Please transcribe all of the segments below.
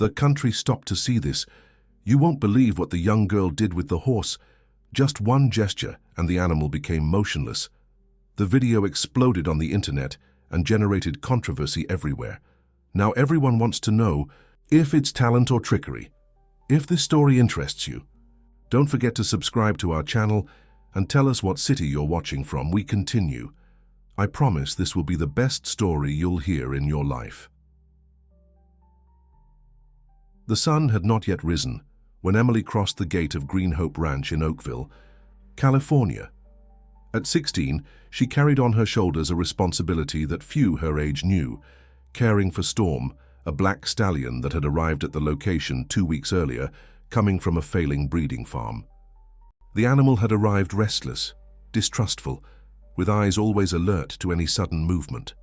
The country stopped to see this. You won't believe what the young girl did with the horse. Just one gesture and the animal became motionless. The video exploded on the internet and generated controversy everywhere. Now everyone wants to know if it's talent or trickery. If this story interests you, don't forget to subscribe to our channel and tell us what city you're watching from. We continue. I promise this will be the best story you'll hear in your life. The sun had not yet risen when Emily crossed the gate of Green Hope Ranch in Oakville, California. At 16, she carried on her shoulders a responsibility that few her age knew, caring for Storm, a black stallion that had arrived at the location 2 weeks earlier, coming from a failing breeding farm. The animal had arrived restless, distrustful, with eyes always alert to any sudden movement.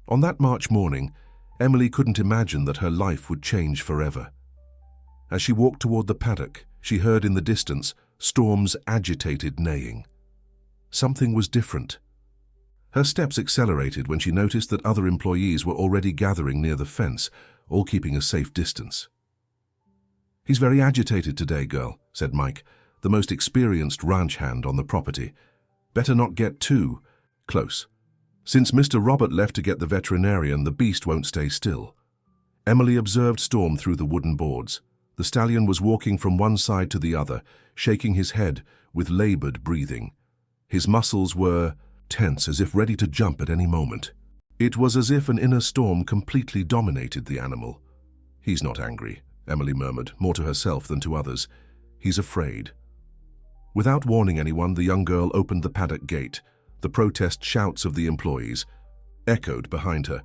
On that March morning, Emily couldn't imagine that her life would change forever. As she walked toward the paddock, she heard in the distance Storm's agitated neighing. Something was different. Her steps accelerated when she noticed that other employees were already gathering near the fence, all keeping a safe distance. "He's very agitated today, girl," said Mike, the most experienced ranch hand on the property. "Better not get too close. Since Mr. Robert left to get the veterinarian, the beast won't stay still." Emily observed Storm through the wooden boards. The stallion was walking from one side to the other, shaking his head with labored breathing. His muscles were tense, as if ready to jump at any moment. It was as if an inner storm completely dominated the animal. "He's not angry," Emily murmured, more to herself than to others. "He's afraid." Without warning anyone, the young girl opened the paddock gate. The protest shouts of the employees echoed behind her,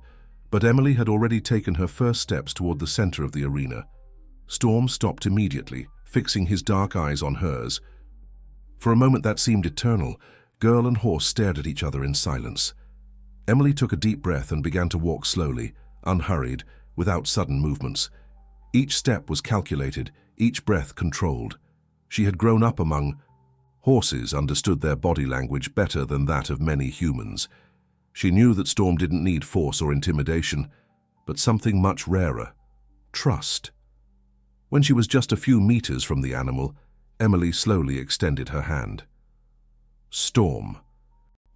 but Emily had already taken her first steps toward the center of the arena. Storm stopped immediately, fixing his dark eyes on hers. For a moment that seemed eternal. Girl and horse stared at each other in silence. Emily took a deep breath and began to walk slowly, unhurried, without sudden movements. Each step was calculated, each breath controlled. She had grown up among horses, understood their body language better than that of many humans. She knew that Storm didn't need force or intimidation, but something much rarer: trust. When she was just a few meters from the animal, Emily slowly extended her hand. Storm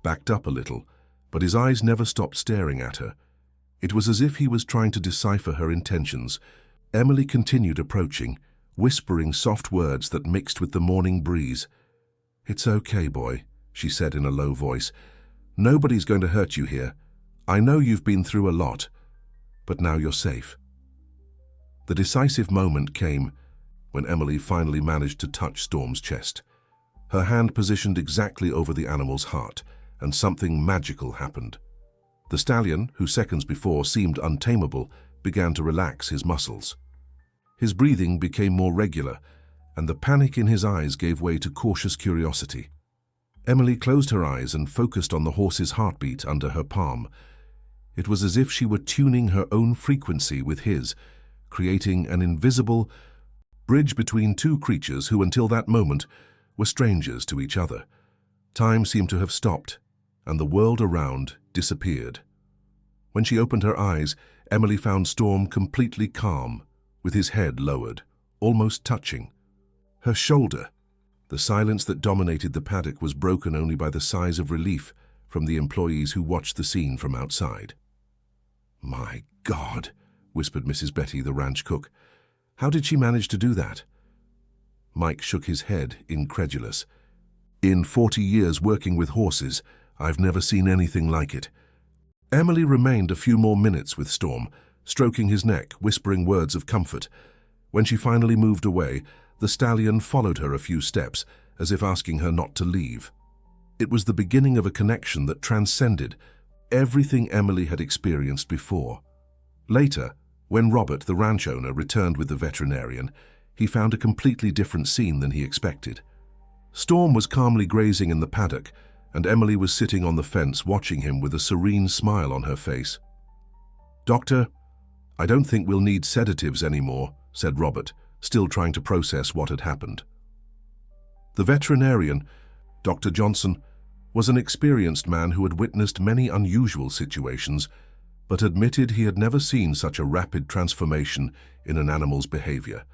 backed up a little, but his eyes never stopped staring at her. It was as if he was trying to decipher her intentions. Emily continued approaching, whispering soft words that mixed with the morning breeze. "It's okay, boy," she said in a low voice. "Nobody's going to hurt you here. I know you've been through a lot, but now you're safe." The decisive moment came when Emily finally managed to touch Storm's chest. Her hand positioned exactly over the animal's heart, and something magical happened. The stallion, who seconds before seemed untamable, began to relax his muscles. His breathing became more regular, and the panic in his eyes gave way to cautious curiosity. Emily closed her eyes and focused on the horse's heartbeat under her palm. It was as if she were tuning her own frequency with his, creating an invisible bridge between two creatures who, until that moment, were strangers to each other. Time seemed to have stopped, and the world around disappeared. When she opened her eyes, Emily found Storm completely calm, with his head lowered, almost touching her shoulder. The silence that dominated the paddock was broken only by the sighs of relief from the employees who watched the scene from outside. "My God," whispered Mrs. Betty, the ranch cook. "How did she manage to do that?" Mike shook his head, incredulous. "In 40 years working with horses, I've never seen anything like it." Emily remained a few more minutes with Storm, stroking his neck, whispering words of comfort. When she finally moved away, the stallion followed her a few steps, as if asking her not to leave. It was the beginning of a connection that transcended everything Emily had experienced before. Later, when Robert, the ranch owner, returned with the veterinarian, he found a completely different scene than he expected. Storm was calmly grazing in the paddock, and Emily was sitting on the fence watching him with a serene smile on her face. "Doctor, I don't think we'll need sedatives anymore," said Robert, still trying to process what had happened. The veterinarian, Dr. Johnson, was an experienced man who had witnessed many unusual situations, but admitted he had never seen such a rapid transformation in an animal's behavior.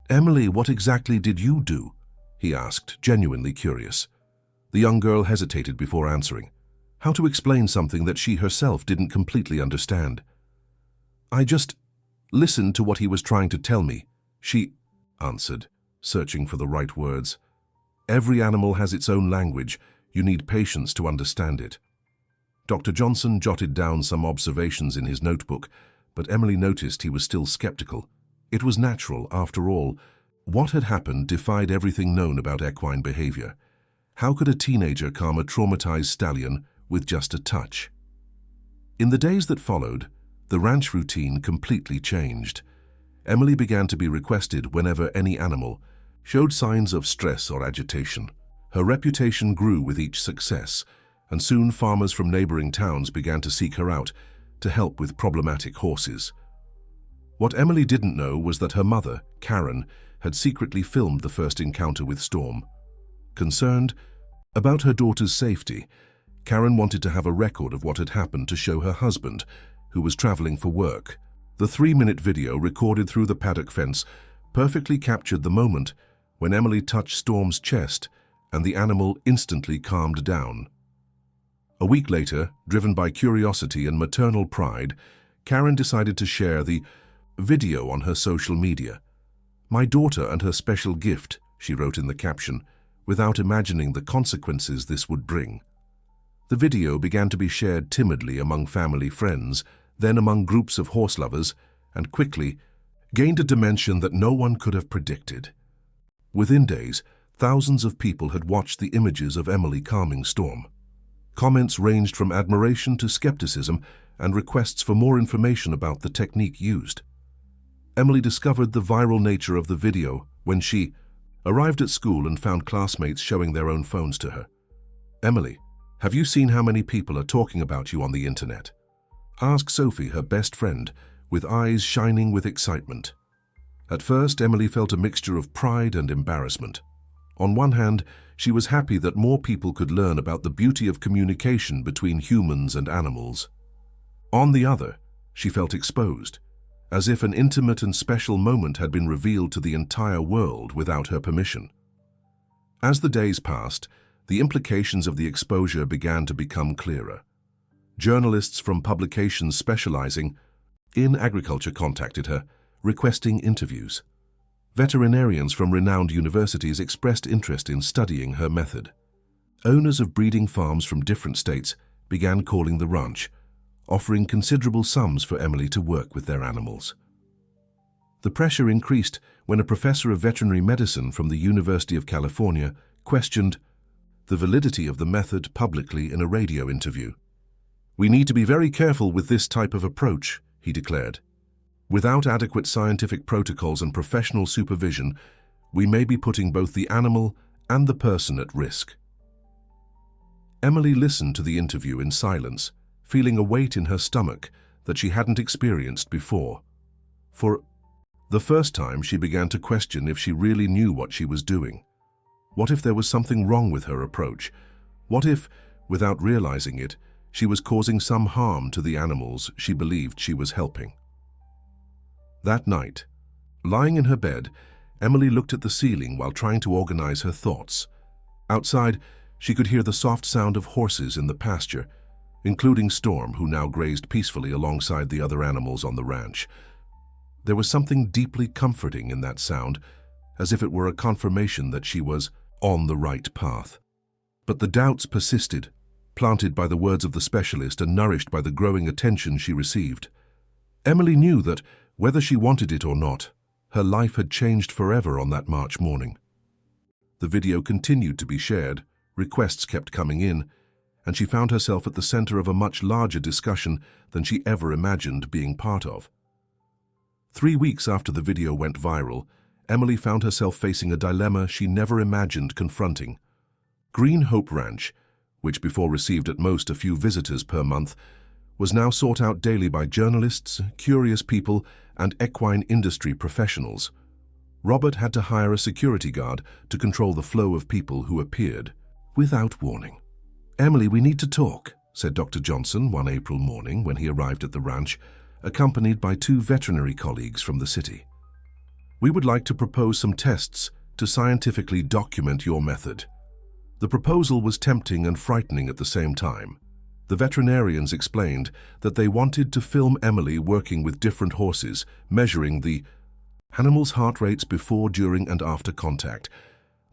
"Emily, what exactly did you do?" he asked, genuinely curious. The young girl hesitated before answering. How to explain something that she herself didn't completely understand? "I just listened to what he was trying to tell me," she answered, searching for the right words. "Every animal has its own language. You need patience to understand it." Dr. Johnson jotted down some observations in his notebook, but Emily noticed he was still skeptical. It was natural, after all. What had happened defied everything known about equine behavior. How could a teenager calm a traumatized stallion with just a touch? In the days that followed, the ranch routine completely changed. Emily began to be requested whenever any animal showed signs of stress or agitation. Her reputation grew with each success, and soon farmers from neighboring towns began to seek her out to help with problematic horses. What Emily didn't know was that her mother, Karen, had secretly filmed the first encounter with Storm. Concerned about her daughter's safety, Karen wanted to have a record of what had happened to show her husband, who was traveling for work. The 3-minute video recorded through the paddock fence perfectly captured the moment when Emily touched Storm's chest and the animal instantly calmed down. A week later, driven by curiosity and maternal pride, Karen decided to share the video on her social media. "My daughter and her special gift," she wrote in the caption, without imagining the consequences this would bring. The video began to be shared timidly among family friends, then among groups of horse lovers, and quickly gained a dimension that no one could have predicted. Within days, thousands of people had watched the images of Emily calming Storm. Comments ranged from admiration to skepticism and requests for more information about the technique used. Emily discovered the viral nature of the video when she arrived at school and found classmates showing their own phones to her. "Emily, have you seen how many people are talking about you on the internet?" asked Sophie, her best friend, with eyes shining with excitement. At first, Emily felt a mixture of pride and embarrassment. On one hand, she was happy that more people could learn about the beauty of communication between humans and animals. On the other, she felt exposed, as if an intimate and special moment had been revealed to the entire world without her permission. As the days passed, the implications of the exposure began to become clearer. Journalists from publications specializing in agriculture contacted her, requesting interviews. Veterinarians from renowned universities expressed interest in studying her method. Owners of breeding farms from different states began calling the ranch, offering considerable sums for Emily to work with their animals. The pressure increased when a professor of veterinary medicine from the University of California questioned the validity of the method publicly in a radio interview. "We need to be very careful with this type of approach," he declared. "Without adequate scientific protocols and professional supervision, we may be putting both the animal and the person at risk." Emily listened to the interview in silence, feeling a weight in her stomach that she hadn't experienced before. For the first time, she began to question if she really knew what she was doing. What if there was something wrong with her approach? What if, without realizing it, she was causing some harm to the animals she believed she was helping? That night, lying in her bed, Emily looked at the ceiling while trying to organize her thoughts. Outside, she could hear the soft sound of horses in the pasture, including Storm, who now grazed peacefully alongside the other animals on the ranch. There was something deeply comforting in that sound, as if it were a confirmation that she was on the right path. But the doubts persisted, planted by the words of the specialist and nourished by the growing attention she received. Emily knew that, whether she wanted it or not, her life had changed forever on that March morning. The video continued to be shared, requests kept coming in, and she found herself at the center of a much larger discussion than she ever imagined being part of. 3 weeks after the video went viral, Emily found herself facing a dilemma she never imagined confronting. Green Hope Ranch, which before received at most a few visitors per month, was now sought out daily by journalists, curious people, and equine industry professionals. Robert had to hire a security guard to control the flow of people who appeared without warning. "Emily, we need to talk," said Dr. Johnson one April morning when he arrived at the ranch, accompanied by two veterinary colleagues from the city. "We would like to propose some tests to scientifically document your method." The proposal was tempting and frightening at the same time. The veterinarians explained that they wanted to film Emily working with different horses, measuring the animal's heart rates before, during, and after contact.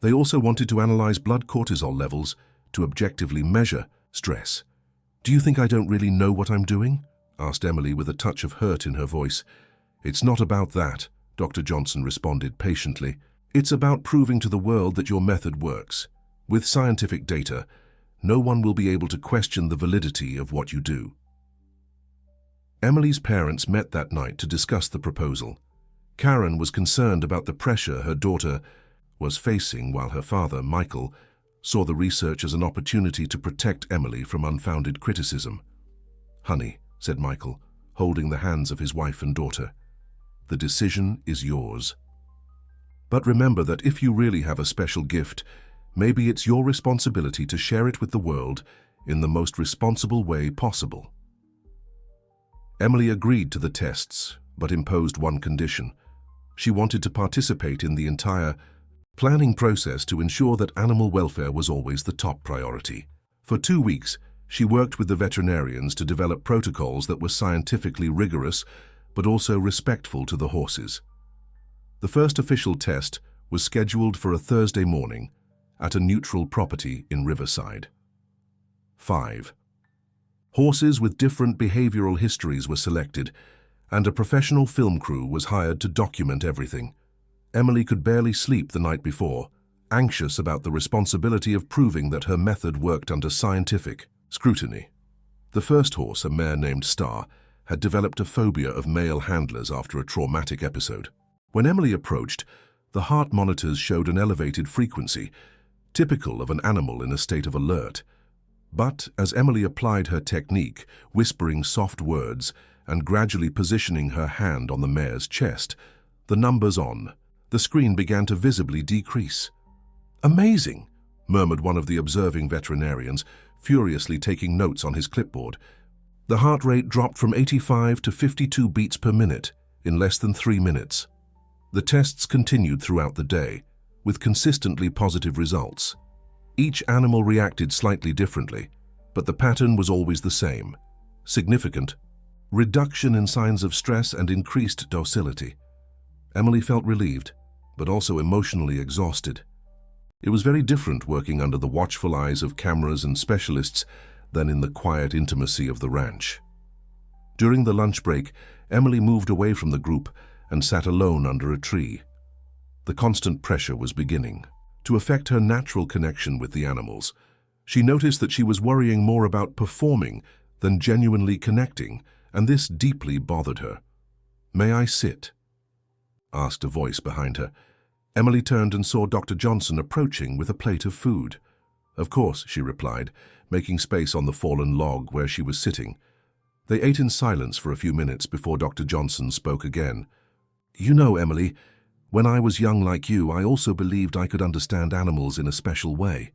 They also wanted to analyze blood cortisol levels to objectively measure stress. "Do you think I don't really know what I'm doing?" asked Emily with a touch of hurt in her voice. "It's not about that," Dr. Johnson responded patiently. "It's about proving to the world that your method works. With scientific data, no one will be able to question the validity of what you do." Emily's parents met that night to discuss the proposal. Karen was concerned about the pressure her daughter was facing, while her father, Michael, saw the research as an opportunity to protect Emily from unfounded criticism. "Honey," said Michael, holding the hands of his wife and daughter, "the decision is yours. But remember that if you really have a special gift, maybe it's your responsibility to share it with the world in the most responsible way possible." Emily agreed to the tests, but imposed one condition. She wanted to participate in the entire planning process to ensure that animal welfare was always the top priority. For 2 weeks, she worked with the veterinarians to develop protocols that were scientifically rigorous, but also respectful to the horses. The first official test was scheduled for a Thursday morning at a neutral property in Riverside. 5. Horses with different behavioral histories were selected, and a professional film crew was hired to document everything. Emily could barely sleep the night before, anxious about the responsibility of proving that her method worked under scientific scrutiny. The first horse, a mare named Star, had developed a phobia of male handlers after a traumatic episode. When Emily approached, the heart monitors showed an elevated frequency, typical of an animal in a state of alert. But as Emily applied her technique, whispering soft words and gradually positioning her hand on the mare's chest, the numbers on the screen began to visibly decrease. "Amazing," murmured one of the observing veterinarians, furiously taking notes on his clipboard. The heart rate dropped from 85 to 52 beats per minute in less than 3 minutes. The tests continued throughout the day, with consistently positive results. Each animal reacted slightly differently, but the pattern was always the same: significant reduction in signs of stress and increased docility. Emily felt relieved, but also emotionally exhausted. It was very different working under the watchful eyes of cameras and specialists than in the quiet intimacy of the ranch. During the lunch break, Emily moved away from the group and sat alone under a tree. The constant pressure was beginning to affect her natural connection with the animals. She noticed that she was worrying more about performing than genuinely connecting, and this deeply bothered her. "May I sit?" asked a voice behind her. Emily turned and saw Dr. Johnson approaching with a plate of food. "Of course," she replied, making space on the fallen log where she was sitting. They ate in silence for a few minutes before Dr. Johnson spoke again. "You know, Emily, when I was young like you, I also believed I could understand animals in a special way.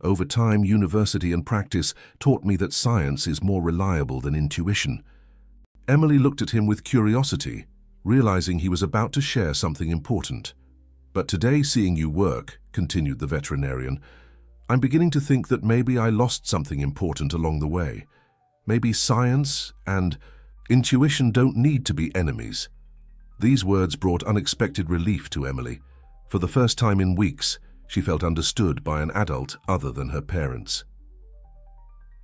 Over time, university and practice taught me that science is more reliable than intuition." Emily looked at him with curiosity, realizing he was about to share something important. "But today, seeing you work," continued the veterinarian, "I'm beginning to think that maybe I lost something important along the way. Maybe science and intuition don't need to be enemies." These words brought unexpected relief to Emily. For the first time in weeks, she felt understood by an adult other than her parents.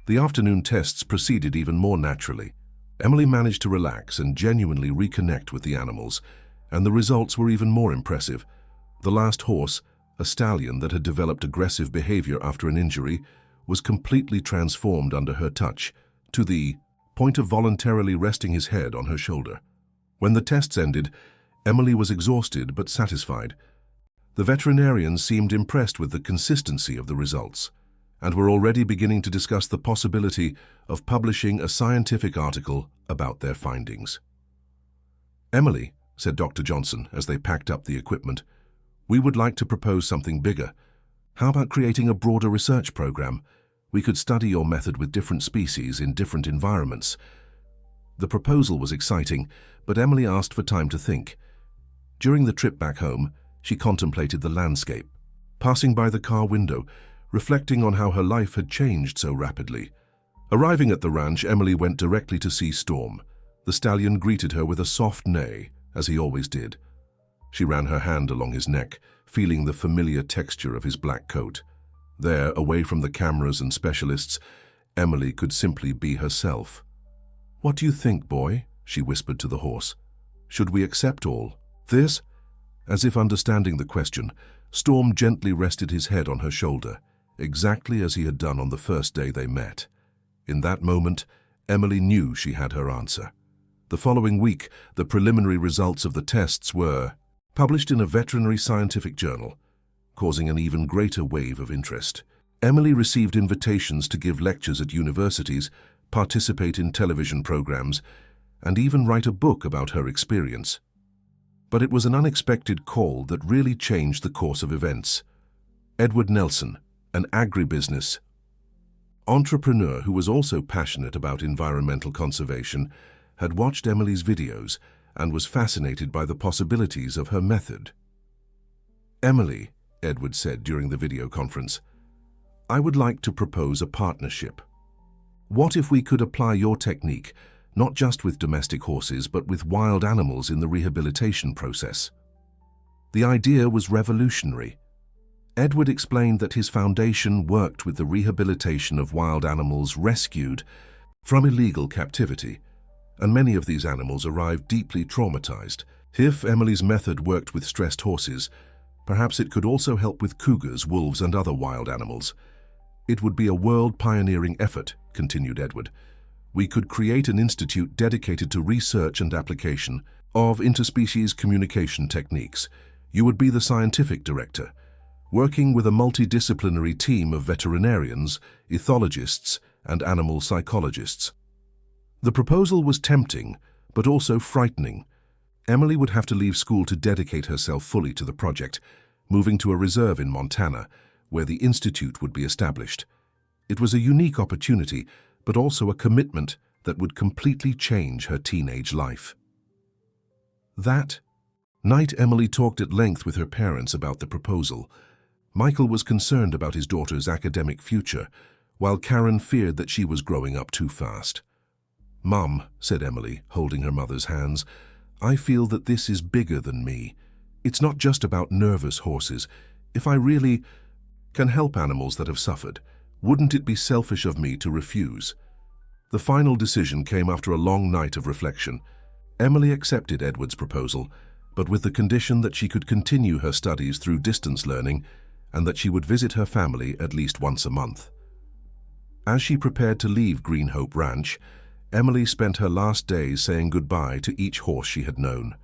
The afternoon tests proceeded even more naturally. Emily managed to relax and genuinely reconnect with the animals, and the results were even more impressive. The last horse, a stallion that had developed aggressive behavior after an injury, was completely transformed under her touch, to the point of voluntarily resting his head on her shoulder. When the tests ended, Emily was exhausted but satisfied. The veterinarians seemed impressed with the consistency of the results, and were already beginning to discuss the possibility of publishing a scientific article about their findings. "Emily," said Dr. Johnson as they packed up the equipment, "we would like to propose something bigger. How about creating a broader research program? We could study your method with different species in different environments." The proposal was exciting, but Emily asked for time to think. During the trip back home, she contemplated the landscape, passing by the car window, reflecting on how her life had changed so rapidly. Arriving at the ranch, Emily went directly to see Storm. The stallion greeted her with a soft neigh, as he always did. She ran her hand along his neck, feeling the familiar texture of his black coat. There, away from the cameras and specialists, Emily could simply be herself. "What do you think, boy?" she whispered to the horse. "Should we accept all this?" As if understanding the question, Storm gently rested his head on her shoulder, exactly as he had done on the first day they met. In that moment, Emily knew she had her answer. The following week, the preliminary results of the tests were published in a veterinary scientific journal, causing an even greater wave of interest. Emily received invitations to give lectures at universities, participate in television programs, and even write a book about her experience. But it was an unexpected call that really changed the course of events. Edward Nelson, an agribusiness entrepreneur who was also passionate about environmental conservation, had watched Emily's videos and was fascinated by the possibilities of her method. "Emily," Edward said during the video conference, "I would like to propose a partnership. What if we could apply your technique, not just with domestic horses, but with wild animals in the rehabilitation process?" The idea was revolutionary. Edward explained that his foundation worked with the rehabilitation of wild animals rescued from illegal captivity, and many of these animals arrived deeply traumatized. If Emily's method worked with stressed horses, perhaps it could also help with cougars, wolves, and other wild animals. "It would be a world-pioneering effort," continued Edward. "We could create an institute dedicated to research and application of interspecies communication techniques. You would be the scientific director, working with a multidisciplinary team of veterinarians, ethologists, and animal psychologists." The proposal was tempting, but also frightening. Emily would have to leave school to dedicate herself fully to the project, moving to a reserve in Montana, where the institute would be established. It was a unique opportunity, but also a commitment that would completely change her teenage life. That night, Emily talked at length with her parents about the proposal. Michael was concerned about his daughter's academic future, while Karen feared that she was growing up too fast. "Mum," said Emily, holding her mother's hands, "I feel that this is bigger than me. It's not just about nervous horses. If I really can help animals that have suffered, wouldn't it be selfish of me to refuse?" The final decision came after a long night of reflection. Emily accepted Edward's proposal, but with the condition that she could continue her studies through distance learning and that she would visit her family at least once a month. As she prepared to leave Green Hope Ranch, Emily spent her last days saying goodbye to each horse she had known.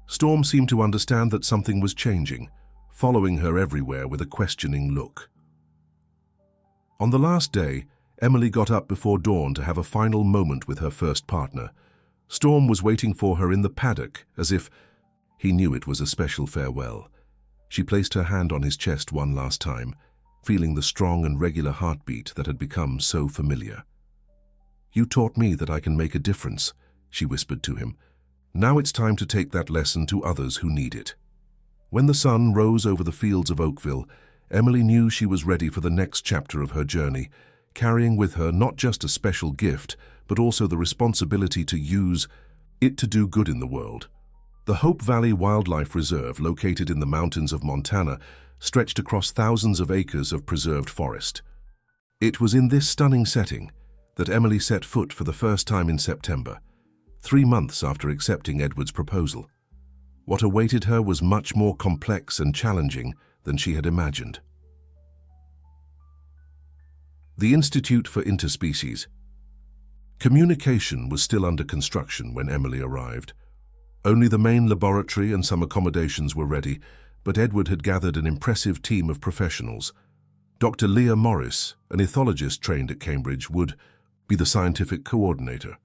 Storm seemed to understand that something was changing, following her everywhere with a questioning look. On the last day, Emily got up before dawn to have a final moment with her first partner. Storm was waiting for her in the paddock, as if he knew it was a special farewell. She placed her hand on his chest one last time, feeling the strong and regular heartbeat that had become so familiar. "You taught me that I can make a difference," she whispered to him. "Now it's time to take that lesson to others who need it." When the sun rose over the fields of Oakville, Emily knew she was ready for the next chapter of her journey, carrying with her not just a special gift, but also the responsibility to use it to do good in the world. The Hope Valley Wildlife Reserve, located in the mountains of Montana, stretched across thousands of acres of preserved forest. It was in this stunning setting that Emily set foot for the first time in September, 3 months after accepting Edward's proposal. What awaited her was much more complex and challenging than she had imagined. The Institute for Interspecies. Communication was still under construction when Emily arrived. Only the main laboratory and some accommodations were ready, but Edward had gathered an impressive team of professionals. Dr. Leah Morris, an ethologist trained at Cambridge, would be the scientific coordinator.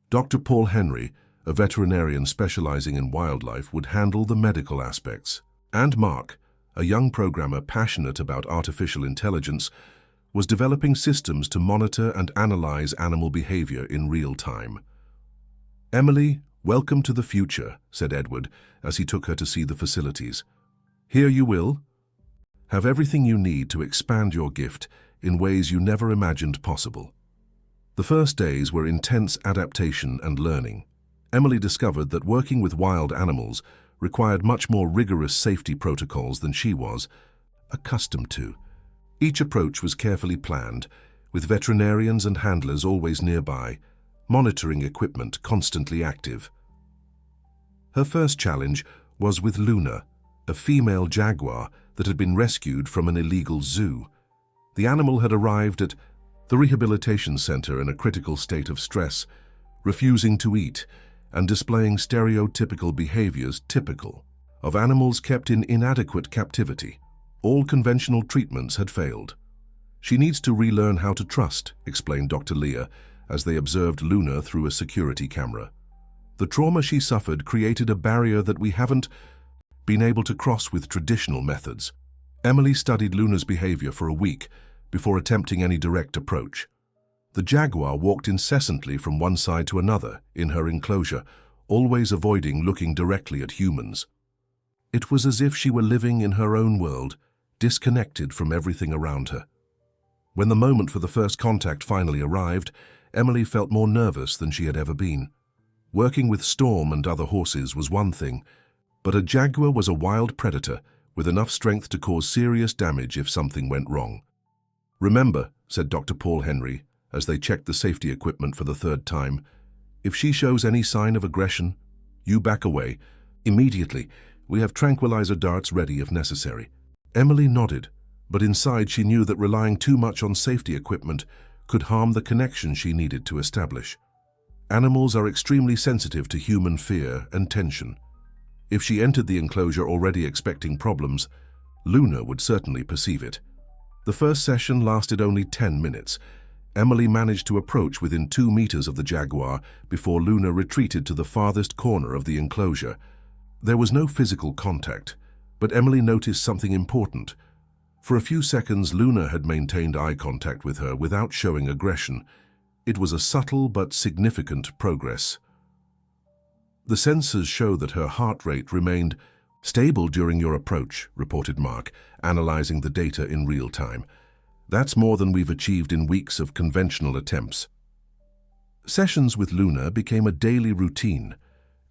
Dr. Paul Henry, a veterinarian specializing in wildlife, would handle the medical aspects. And Mark, a young programmer passionate about artificial intelligence, was developing systems to monitor and analyze animal behavior in real time. "Emily, welcome to the future," said Edward as he took her to see the facilities. "Here you will have everything you need to expand your gift in ways you never imagined possible." The first days were intense adaptation and learning. Emily discovered that working with wild animals required much more rigorous safety protocols than she was accustomed to. Each approach was carefully planned, with veterinarians and handlers always nearby, monitoring equipment constantly active. Her first challenge was with Luna, a female jaguar that had been rescued from an illegal zoo. The animal had arrived at the rehabilitation center in a critical state of stress, refusing to eat and displaying stereotypical behaviors typical of animals kept in inadequate captivity. All conventional treatments had failed. "She needs to relearn how to trust," explained Dr. Leah as they observed Luna through a security camera. "The trauma she suffered created a barrier that we haven't been able to cross with traditional methods." Emily studied Luna's behavior for a week before attempting any direct approach. The jaguar walked incessantly from one side to another in her enclosure, always avoiding looking directly at humans. It was as if she were living in her own world, disconnected from everything around her. When the moment for the first contact finally arrived, Emily felt more nervous than she had ever been. Working with Storm and other horses was one thing, but a jaguar was a wild predator with enough strength to cause serious damage if something went wrong. "Remember," said Dr. Paul Henry, as they checked the safety equipment for the third time, "if she shows any sign of aggression, you back away. Immediately. We have tranquilizer darts ready if necessary." Emily nodded, but inside she knew that relying too much on safety equipment could harm the connection she needed to establish. Animals are extremely sensitive to human fear and tension. If she entered the enclosure already expecting problems, Luna would certainly perceive it. The first session lasted only 10 minutes. Emily managed to approach within 2 meters of the jaguar before Luna retreated to the farthest corner of the enclosure. There was no physical contact, but Emily noticed something important. For a few seconds, Luna had maintained eye contact with her without showing aggression. It was a subtle but significant progress. "The sensors show that her heart rate remained stable during your approach," reported Mark, analyzing the data in real time. "That's more than we've achieved in weeks of conventional attempts." Sessions with Luna became a daily routine.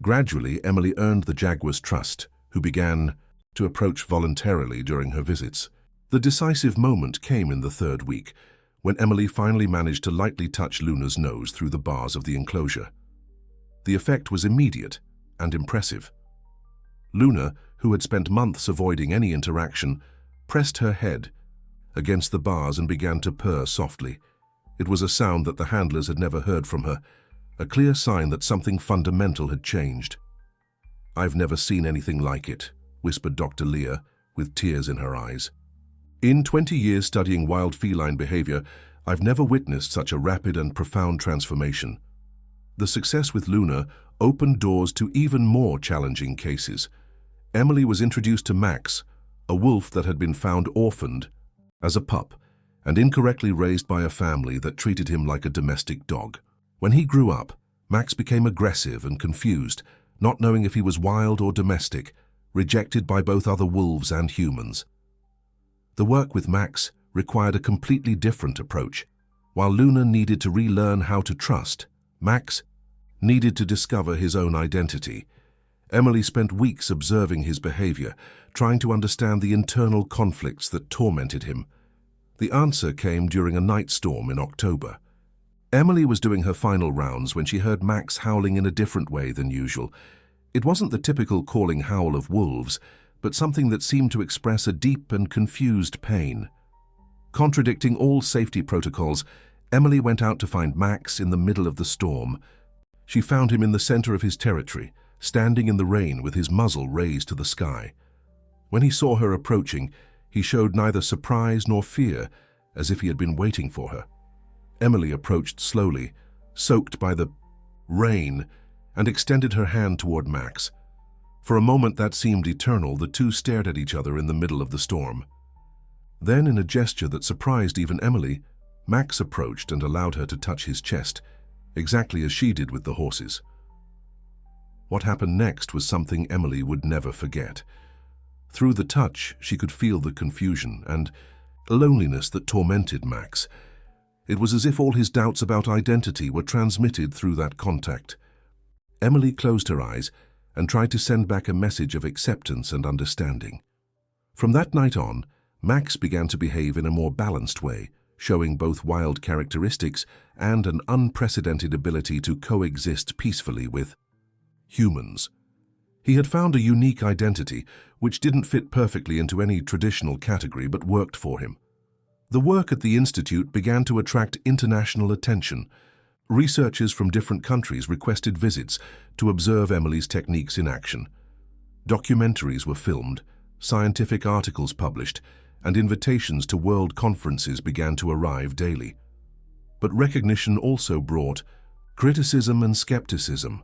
Gradually, Emily earned the jaguar's trust, who began to approach voluntarily during her visits. The decisive moment came in the third week, when Emily finally managed to lightly touch Luna's nose through the bars of the enclosure. The effect was immediate and impressive. Luna, who had spent months avoiding any interaction, pressed her head against the bars and began to purr softly. It was a sound that the handlers had never heard from her, a clear sign that something fundamental had changed. "I've never seen anything like it," whispered Dr. Leah, with tears in her eyes. "In 20 years studying wild feline behavior, I've never witnessed such a rapid and profound transformation." The success with Luna opened doors to even more challenging cases. Emily was introduced to Max, a wolf that had been found orphaned as a pup and incorrectly raised by a family that treated him like a domestic dog. When he grew up, Max became aggressive and confused, not knowing if he was wild or domestic, rejected by both other wolves and humans. The work with Max required a completely different approach. While Luna needed to relearn how to trust, Max needed to discover his own identity. Emily spent weeks observing his behavior, trying to understand the internal conflicts that tormented him. The answer came during a night storm in October. Emily was doing her final rounds when she heard Max howling in a different way than usual. It wasn't the typical calling howl of wolves, but something that seemed to express a deep and confused pain. Contradicting all safety protocols, Emily went out to find Max in the middle of the storm. She found him in the center of his territory, standing in the rain with his muzzle raised to the sky. When he saw her approaching, he showed neither surprise nor fear, as if he had been waiting for her. Emily approached slowly, soaked by the rain, and extended her hand toward Max. For a moment that seemed eternal, the two stared at each other in the middle of the storm. Then, in a gesture that surprised even Emily, Max approached and allowed her to touch his chest, exactly as she did with the horses. What happened next was something Emily would never forget. Through the touch, she could feel the confusion and loneliness that tormented Max. It was as if all his doubts about identity were transmitted through that contact. Emily closed her eyes and tried to send back a message of acceptance and understanding. From that night on, Max began to behave in a more balanced way, showing both wild characteristics and an unprecedented ability to coexist peacefully with humans. He had found a unique identity which didn't fit perfectly into any traditional category but worked for him. The work at the Institute began to attract international attention. Researchers from different countries requested visits to observe Emily's techniques in action. Documentaries were filmed, scientific articles published, and invitations to world conferences began to arrive daily. But recognition also brought criticism and skepticism.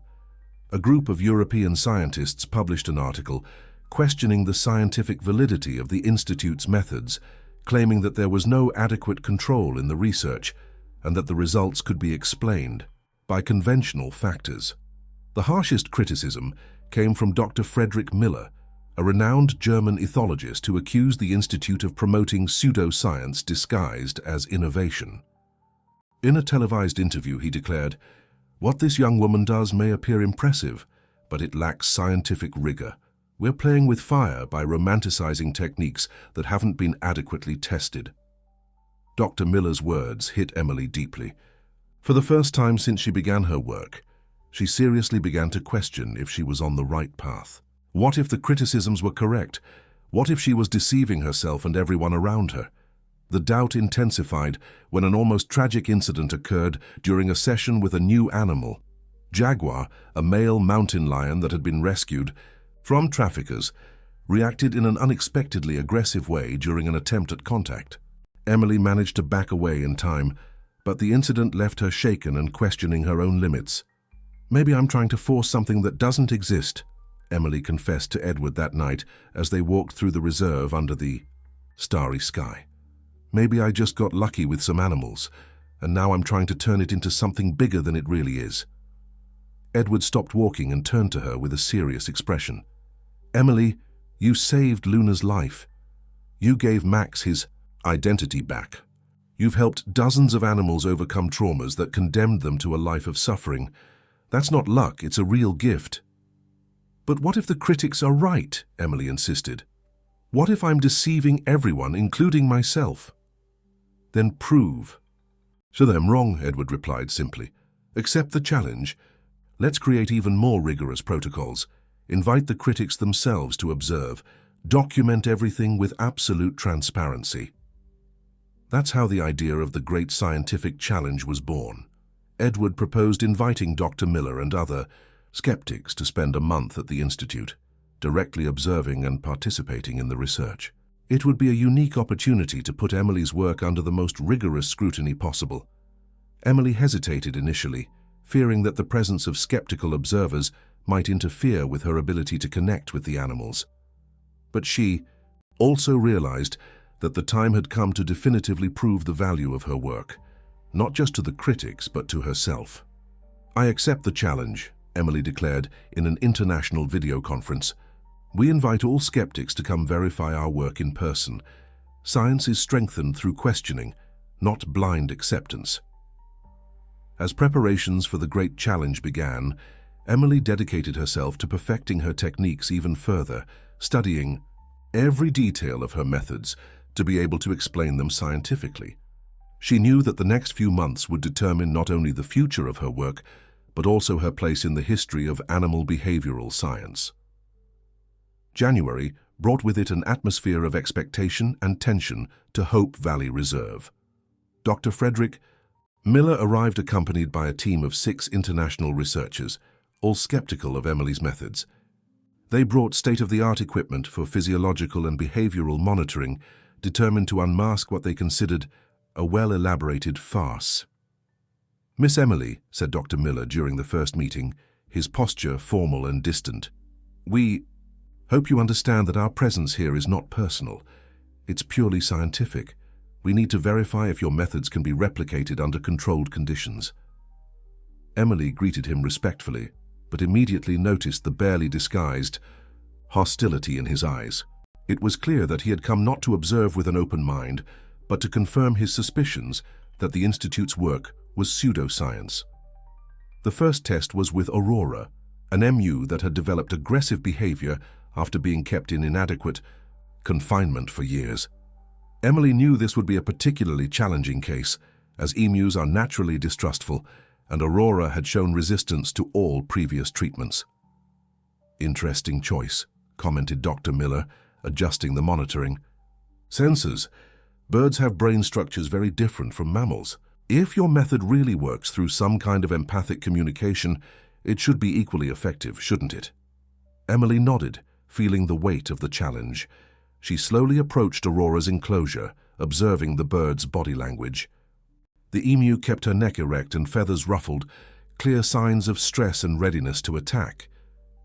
A group of European scientists published an article questioning the scientific validity of the Institute's methods, claiming that there was no adequate control in the research and that the results could be explained by conventional factors. The harshest criticism came from Dr. Friedrich Miller, a renowned German ethologist who accused the Institute of promoting pseudoscience disguised as innovation. In a televised interview, he declared, "What this young woman does may appear impressive, but it lacks scientific rigor. We're playing with fire by romanticizing techniques that haven't been adequately tested." Dr. Miller's words hit Emily deeply. For the first time since she began her work, she seriously began to question if she was on the right path. What if the criticisms were correct? What if she was deceiving herself and everyone around her? The doubt intensified when an almost tragic incident occurred during a session with a new animal. Jaguar, a male mountain lion that had been rescued from traffickers, reacted in an unexpectedly aggressive way during an attempt at contact. Emily managed to back away in time, but the incident left her shaken and questioning her own limits. "Maybe I'm trying to force something that doesn't exist," Emily confessed to Edward that night as they walked through the reserve under the starry sky. "Maybe I just got lucky with some animals, and now I'm trying to turn it into something bigger than it really is." Edward stopped walking and turned to her with a serious expression. "Emily, you saved Luna's life. You gave Max his identity back. You've helped dozens of animals overcome traumas that condemned them to a life of suffering. That's not luck, it's a real gift." "But what if the critics are right?" Emily insisted. "What if I'm deceiving everyone, including myself?" "Then prove." "So I'm wrong," Edward replied simply. "Accept the challenge. Let's create even more rigorous protocols. Invite the critics themselves to observe. Document everything with absolute transparency." That's how the idea of the Great Scientific Challenge was born. Edward proposed inviting Dr. Miller and other skeptics to spend a month at the Institute, directly observing and participating in the research. It would be a unique opportunity to put Emily's work under the most rigorous scrutiny possible. Emily hesitated initially, fearing that the presence of skeptical observers might interfere with her ability to connect with the animals. But she also realized that the time had come to definitively prove the value of her work, not just to the critics but to herself. "I accept the challenge," Emily declared in an international video conference. "We invite all skeptics to come verify our work in person. Science is strengthened through questioning, not blind acceptance." As preparations for the great challenge began, Emily dedicated herself to perfecting her techniques even further, studying every detail of her methods to be able to explain them scientifically. She knew that the next few months would determine not only the future of her work, but also her place in the history of animal behavioral science. January brought with it an atmosphere of expectation and tension to Hope Valley Reserve. Dr. Friedrich Miller arrived accompanied by a team of 6 international researchers, all skeptical of Emily's methods. They brought state-of-the-art equipment for physiological and behavioral monitoring, determined to unmask what they considered a well-elaborated farce. "Miss Emily," said Dr. Miller during the first meeting, his posture formal and distant, "we hope you understand that our presence here is not personal. It's purely scientific. We need to verify if your methods can be replicated under controlled conditions." Emily greeted him respectfully, but immediately noticed the barely disguised hostility in his eyes. It was clear that he had come not to observe with an open mind, but to confirm his suspicions that the Institute's work was pseudoscience. The first test was with Aurora, an MU that had developed aggressive behavior after being kept in inadequate confinement for years. Emily knew this would be a particularly challenging case, as emus are naturally distrustful, and Aurora had shown resistance to all previous treatments. "Interesting choice," commented Dr. Miller, adjusting the monitoring. "Sensors. Birds have brain structures very different from mammals. If your method really works through some kind of empathic communication, it should be equally effective, shouldn't it?" Emily nodded, feeling the weight of the challenge. She slowly approached Aurora's enclosure, observing the bird's body language. The emu kept her neck erect and feathers ruffled, clear signs of stress and readiness to attack.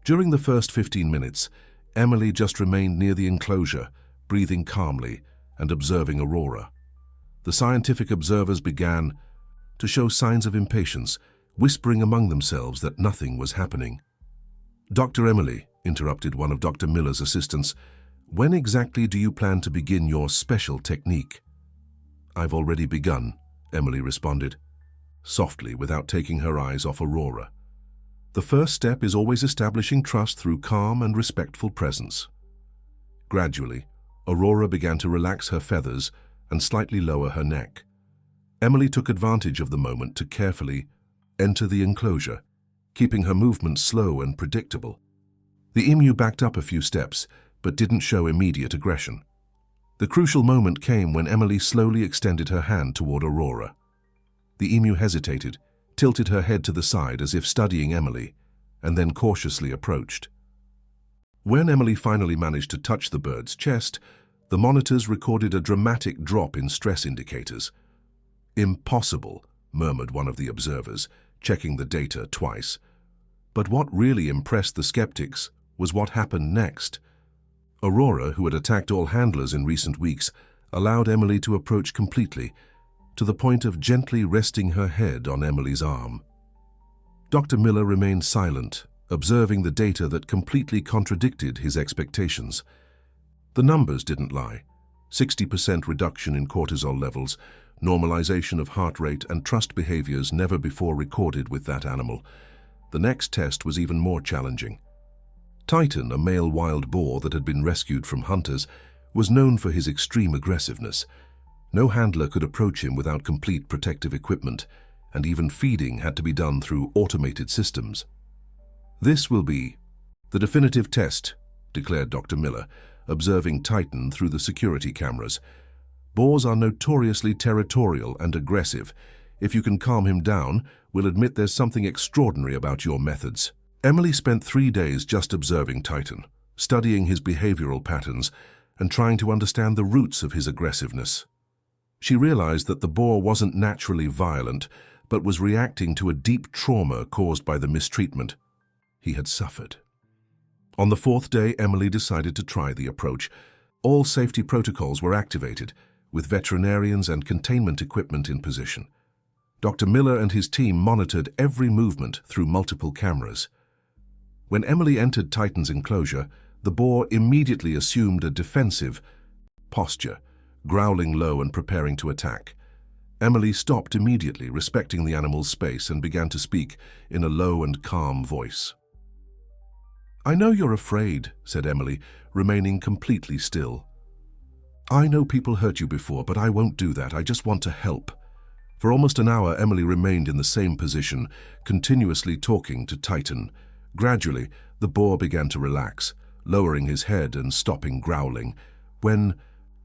During the first 15 minutes, Emily just remained near the enclosure, breathing calmly and observing Aurora. The scientific observers began to show signs of impatience, whispering among themselves that nothing was happening. "Dr. Emily," interrupted one of Dr. Miller's assistants, "when exactly do you plan to begin your special technique?" "I've already begun," Emily responded, softly without taking her eyes off Aurora. "The first step is always establishing trust through calm and respectful presence." Gradually, Aurora began to relax her feathers and slightly lower her neck. Emily took advantage of the moment to carefully enter the enclosure, keeping her movements slow and predictable. The emu backed up a few steps, but didn't show immediate aggression. The crucial moment came when Emily slowly extended her hand toward Aurora. The emu hesitated, tilted her head to the side as if studying Emily, and then cautiously approached. When Emily finally managed to touch the bird's chest, the monitors recorded a dramatic drop in stress indicators. "Impossible," murmured one of the observers, checking the data twice. But what really impressed the skeptics was what happened next. Aurora, who had attacked all handlers in recent weeks, allowed Emily to approach completely, to the point of gently resting her head on Emily's arm. Dr. Miller remained silent, observing the data that completely contradicted his expectations. The numbers didn't lie. 60% reduction in cortisol levels, normalization of heart rate, and trust behaviors never before recorded with that animal. The next test was even more challenging. Titan, a male wild boar that had been rescued from hunters, was known for his extreme aggressiveness. No handler could approach him without complete protective equipment, and even feeding had to be done through automated systems. "This will be the definitive test," declared Dr. Miller, observing Titan through the security cameras. "Boars are notoriously territorial and aggressive. If you can calm him down, we'll admit there's something extraordinary about your methods." Emily spent 3 days just observing Titan, studying his behavioral patterns and trying to understand the roots of his aggressiveness. She realized that the boar wasn't naturally violent, but was reacting to a deep trauma caused by the mistreatment he had suffered. On the 4th day, Emily decided to try the approach. All safety protocols were activated, with veterinarians and containment equipment in position. Dr. Miller and his team monitored every movement through multiple cameras. When Emily entered Titan's enclosure, the boar immediately assumed a defensive posture, growling low and preparing to attack. Emily stopped immediately, respecting the animal's space, and began to speak in a low and calm voice. "I know you're afraid," said Emily, remaining completely still. "I know people hurt you before, but I won't do that. I just want to help." For almost an hour, Emily remained in the same position, continuously talking to Titan. Gradually, the boar began to relax, lowering his head and stopping growling. When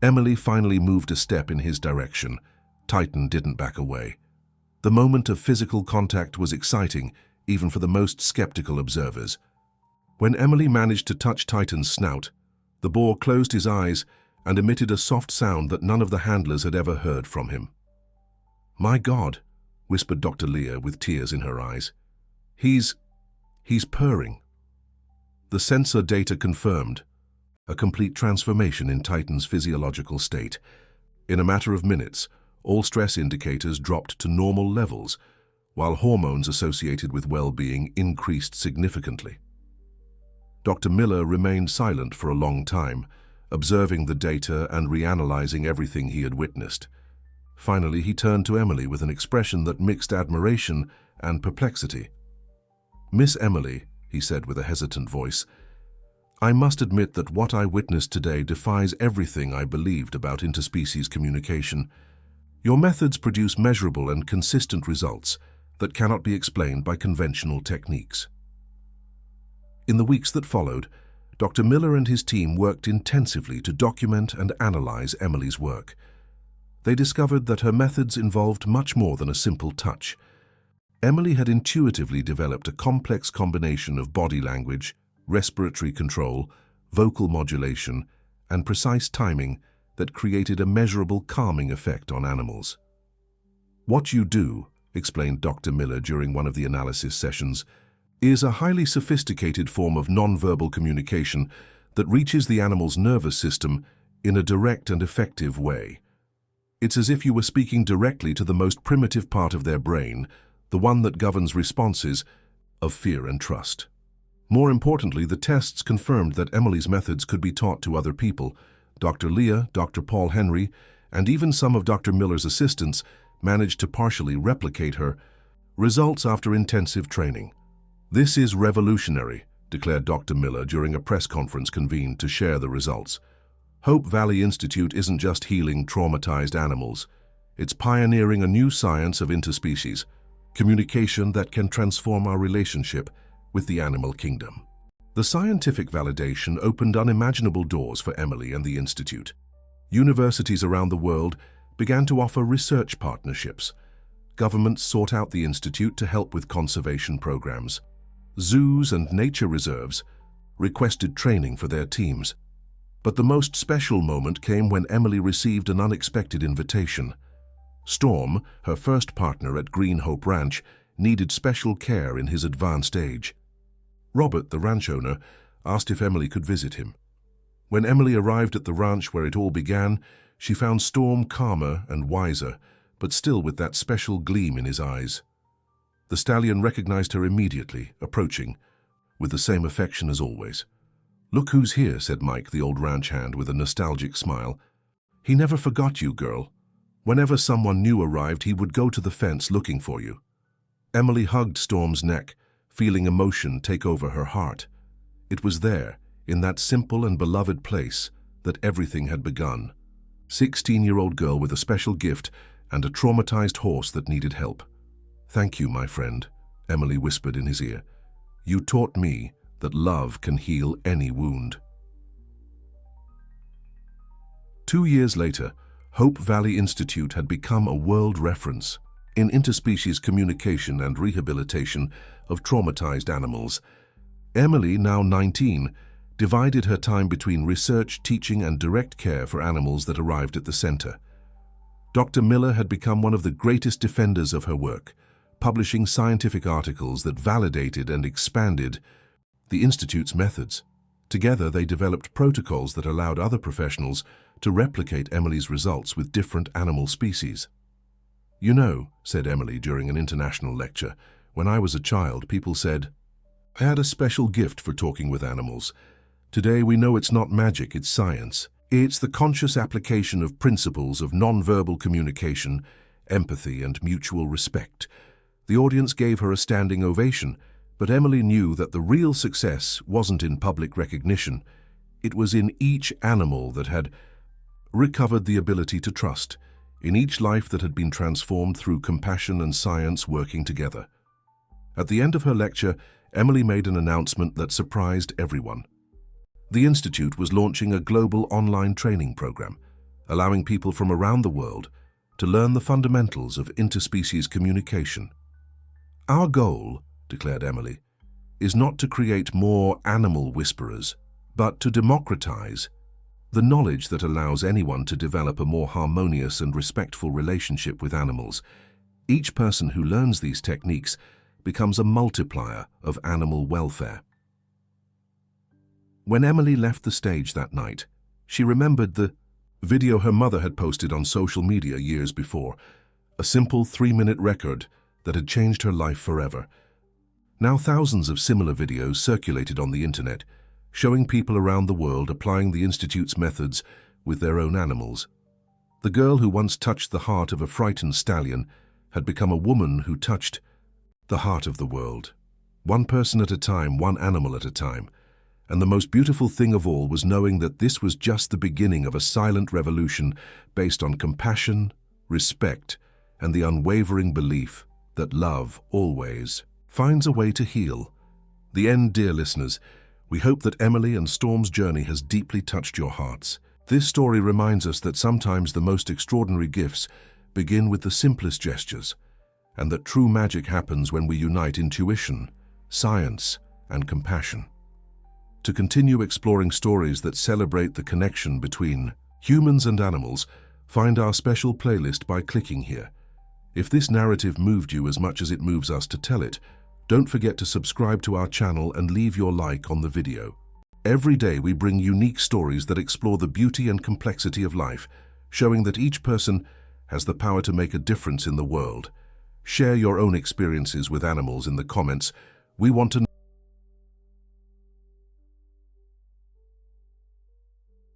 Emily finally moved a step in his direction, Titan didn't back away. The moment of physical contact was exciting, even for the most skeptical observers. When Emily managed to touch Titan's snout, the boar closed his eyes and emitted a soft sound that none of the handlers had ever heard from him. "My God," whispered Dr. Leah with tears in her eyes. He's purring." The sensor data confirmed a complete transformation in Titan's physiological state. In a matter of minutes, all stress indicators dropped to normal levels, while hormones associated with well-being increased significantly. Dr. Miller remained silent for a long time, observing the data and reanalyzing everything he had witnessed. Finally, he turned to Emily with an expression that mixed admiration and perplexity. "Miss Emily," he said with a hesitant voice, "I must admit that what I witnessed today defies everything I believed about interspecies communication. Your methods produce measurable and consistent results that cannot be explained by conventional techniques." In the weeks that followed, Dr. Miller and his team worked intensively to document and analyze Emily's work. They discovered that her methods involved much more than a simple touch. Emily had intuitively developed a complex combination of body language, respiratory control, vocal modulation, and precise timing that created a measurable calming effect on animals. "What you do," explained Dr. Miller during one of the analysis sessions, "is a highly sophisticated form of nonverbal communication that reaches the animal's nervous system in a direct and effective way. It's as if you were speaking directly to the most primitive part of their brain, the one that governs responses of fear and trust." More importantly, the tests confirmed that Emily's methods could be taught to other people. Dr. Leah, Dr. Paul Henry, and even some of Dr. Miller's assistants managed to partially replicate her results after intensive training. "This is revolutionary," declared Dr. Miller during a press conference convened to share the results. "Hope Valley Institute isn't just healing traumatized animals. It's pioneering a new science of interspecies communication that can transform our relationship with the animal kingdom." The scientific validation opened unimaginable doors for Emily and the Institute. Universities around the world began to offer research partnerships. Governments sought out the Institute to help with conservation programs. Zoos and nature reserves requested training for their teams. But the most special moment came when Emily received an unexpected invitation. Storm, her first partner at Green Hope Ranch, needed special care in his advanced age. Robert, the ranch owner, asked if Emily could visit him. When Emily arrived at the ranch where it all began, she found Storm calmer and wiser, but still with that special gleam in his eyes. The stallion recognized her immediately, approaching, with the same affection as always. "Look who's here," said Mike, the old ranch hand, with a nostalgic smile. "He never forgot you, girl. Whenever someone new arrived, he would go to the fence looking for you." Emily hugged Storm's neck, feeling emotion take over her heart. It was there, in that simple and beloved place, that everything had begun. 16-year-old girl with a special gift and a traumatized horse that needed help. "Thank you, my friend," Emily whispered in his ear. "You taught me that love can heal any wound." 2 years later, Hope Valley Institute had become a world reference in interspecies communication and rehabilitation of traumatized animals. Emily, now 19, divided her time between research, teaching, and direct care for animals that arrived at the center. Dr. Miller had become one of the greatest defenders of her work, publishing scientific articles that validated and expanded the Institute's methods. Together, they developed protocols that allowed other professionals to replicate Emily's results with different animal species. "You know," said Emily during an international lecture, "when I was a child, people said, I had a special gift for talking with animals. Today we know it's not magic, it's science. It's the conscious application of principles of nonverbal communication, empathy, and mutual respect." The audience gave her a standing ovation, but Emily knew that the real success wasn't in public recognition. It was in each animal that had recovered the ability to trust, in each life that had been transformed through compassion and science working together. At the end of her lecture, Emily made an announcement that surprised everyone. The Institute was launching a global online training program, allowing people from around the world to learn the fundamentals of interspecies communication. "Our goal," declared Emily, "is not to create more animal whisperers, but to democratize the knowledge that allows anyone to develop a more harmonious and respectful relationship with animals. Each person who learns these techniques becomes a multiplier of animal welfare." When Emily left the stage that night, she remembered the video her mother had posted on social media years before, a simple 3-minute record that had changed her life forever. Now thousands of similar videos circulated on the internet, showing people around the world applying the Institute's methods with their own animals. The girl who once touched the heart of a frightened stallion had become a woman who touched the heart of the world. One person at a time, one animal at a time. And the most beautiful thing of all was knowing that this was just the beginning of a silent revolution based on compassion, respect, and the unwavering belief that love always finds a way to heal. The end, dear listeners. We hope that Emily and Storm's journey has deeply touched your hearts. This story reminds us that sometimes the most extraordinary gifts begin with the simplest gestures, and that true magic happens when we unite intuition, science, and compassion. To continue exploring stories that celebrate the connection between humans and animals, find our special playlist by clicking here. If this narrative moved you as much as it moves us to tell it, don't forget to subscribe to our channel and leave your like on the video. Every day we bring unique stories that explore the beauty and complexity of life, showing that each person has the power to make a difference in the world. Share your own experiences with animals in the comments. We want to